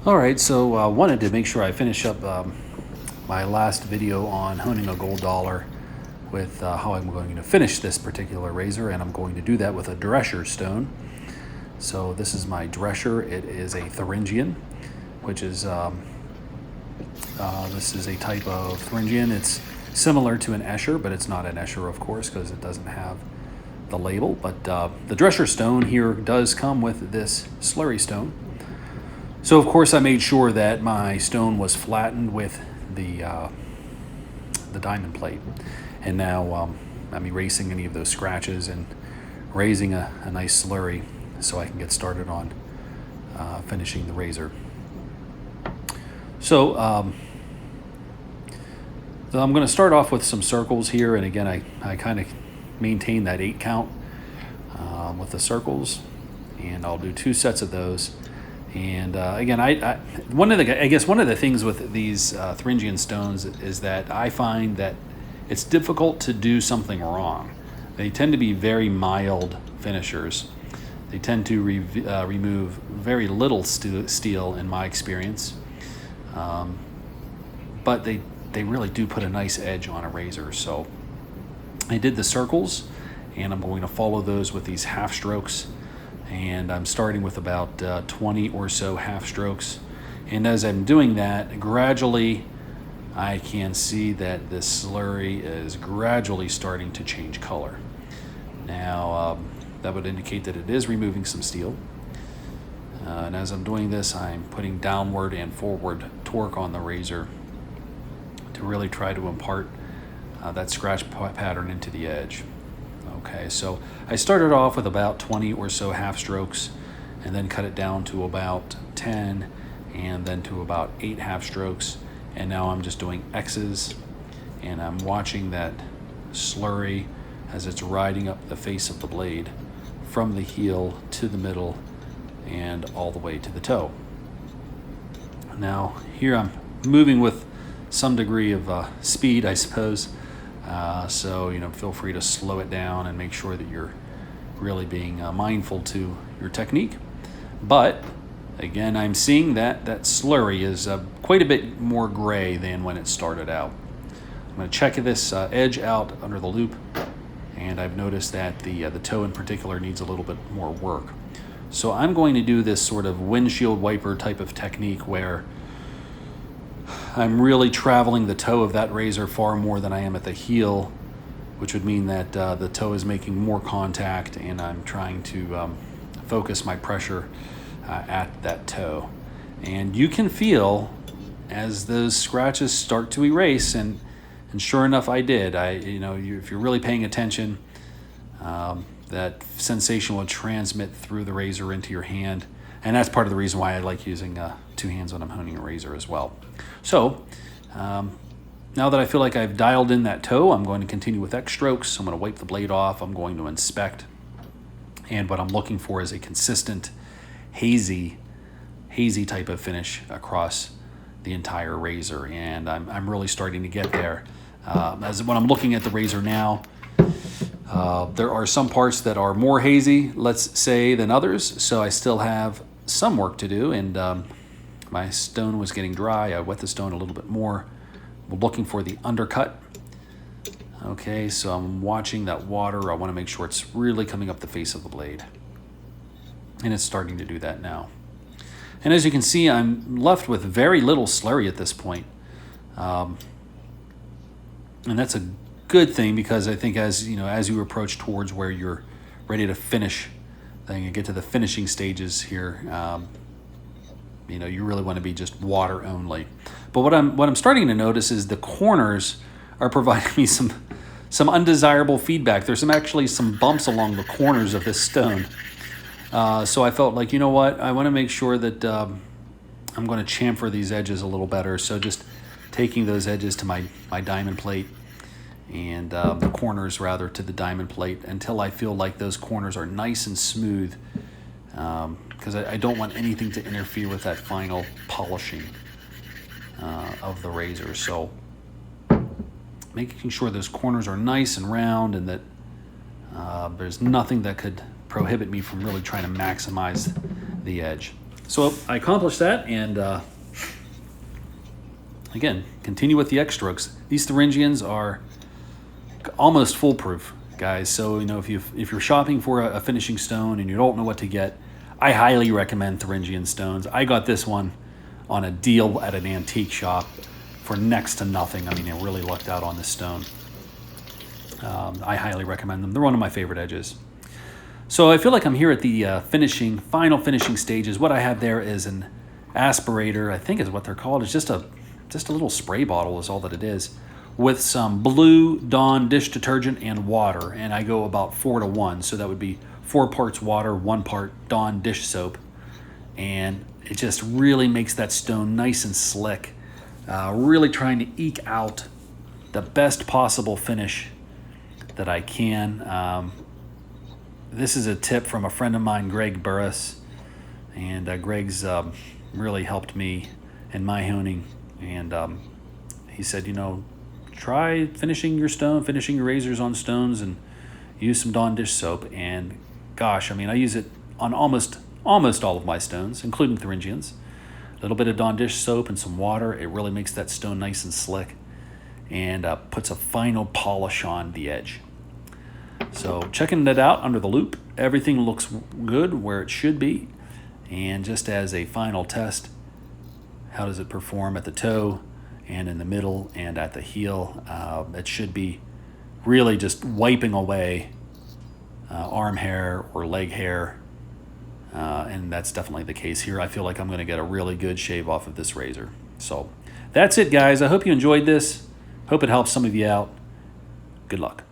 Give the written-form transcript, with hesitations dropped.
All right, so I wanted to make sure I finish up my last video on honing a gold dollar with how I'm going to finish this particular razor, and I'm going to do that with a Droescher stone. So this is my Droescher. It is a Thuringian, which is this is a type of Thuringian. It's similar to an Escher, but it's not an Escher, of course, because it doesn't have the label. But the Droescher stone here does come with this slurry stone. So of course I made sure that my stone was flattened with the diamond plate, and now I'm erasing any of those scratches and raising a nice slurry so I can get started on finishing the razor. So I'm going to start off with some circles here, and again I kind of maintain that 8 count with the circles, and I'll do 2 sets of those. And again, one of the things with these Thuringian stones is that I find that it's difficult to do something wrong. They tend to be very mild finishers. They tend to remove very little steel in my experience, but they really do put a nice edge on a razor. So I did the circles, and I'm going to follow those with these half strokes. And I'm starting with about 20 or so half strokes. And as I'm doing that, gradually I can see that this slurry is gradually starting to change color. Now that would indicate that it is removing some steel. And as I'm doing this, I'm putting downward and forward torque on the razor to really try to impart that scratch pattern into the edge. Okay, so I started off with about 20 or so half strokes, and then cut it down to about 10, and then to about 8 half strokes. And now I'm just doing X's, and I'm watching that slurry as it's riding up the face of the blade from the heel to the middle and all the way to the toe. Now here I'm moving with some degree of speed, I suppose. So feel free to slow it down and make sure that you're really being mindful to your technique. But again, I'm seeing that slurry is quite a bit more gray than when it started out. I'm going to check this edge out under the loop, and I've noticed that the toe in particular needs a little bit more work. So I'm going to do this sort of windshield wiper type of technique where I'm really traveling the toe of that razor far more than I am at the heel, which would mean that the toe is making more contact, and I'm trying to focus my pressure at that toe. And you can feel as those scratches start to erase, and sure enough I did. If you're really paying attention, that sensation will transmit through the razor into your hand. And that's part of the reason why I like using 2 hands when I'm honing a razor as well. So now that I feel like I've dialed in that toe, I'm going to continue with X strokes. I'm going to wipe the blade off. I'm going to inspect. And what I'm looking for is a consistent, hazy type of finish across the entire razor. And I'm really starting to get there. When I'm looking at the razor now, there are some parts that are more hazy, let's say, than others. So I still have some work to do, and my stone was getting dry. I wet the stone a little bit more. We're looking for the undercut. Okay, so I'm watching that water. I want to make sure it's really coming up the face of the blade. And it's starting to do that now. And as you can see, I'm left with very little slurry at this point. And that's a good thing, because I think as you approach towards where you're ready to finish and get to the finishing stages here, you really want to be just water only. But what I'm starting to notice is the corners are providing me some undesirable feedback. There's actually some bumps along the corners of this stone. So I felt like, I want to make sure that I'm going to chamfer these edges a little better. So just taking those edges to my diamond plate, and the corners rather to the diamond plate, until I feel like those corners are nice and smooth, because I don't want anything to interfere with that final polishing of the razor. So making sure those corners are nice and round, and that there's nothing that could prohibit me from really trying to maximize the edge. So I accomplished that, and again, continue with the X strokes. These Thuringians are almost foolproof, guys. So if you're shopping for a finishing stone and you don't know what to get, I highly recommend Thuringian stones. I got this one on a deal at an antique shop for next to nothing. I mean, I really lucked out on this stone. I highly recommend them. They're one of my favorite edges. So I feel like I'm here at the final finishing stages. What I have there is an aspirator, I think is what they're called. It's just a little spray bottle is all that it is, with some blue Dawn dish detergent and water. And I go about 4 to 1. So that would be 4 parts water, 1 part Dawn dish soap. And it just really makes that stone nice and slick. Really trying to eke out the best possible finish that I can. This is a tip from a friend of mine, Greg Burris, and Greg's really helped me in my honing. And he said, try finishing your razors on stones, and use some Dawn dish soap. And gosh, I mean, I use it on almost all of my stones, including Thuringians. A little bit of Dawn dish soap and some water. It really makes that stone nice and slick, and puts a final polish on the edge. So checking it out under the loop, everything looks good where it should be. And just as a final test, how does it perform at the toe and in the middle and at the heel? It should be really just wiping away arm hair or leg hair. And that's definitely the case here. I feel like I'm going to get a really good shave off of this razor. So that's it, guys. I hope you enjoyed this. Hope it helps some of you out. Good luck.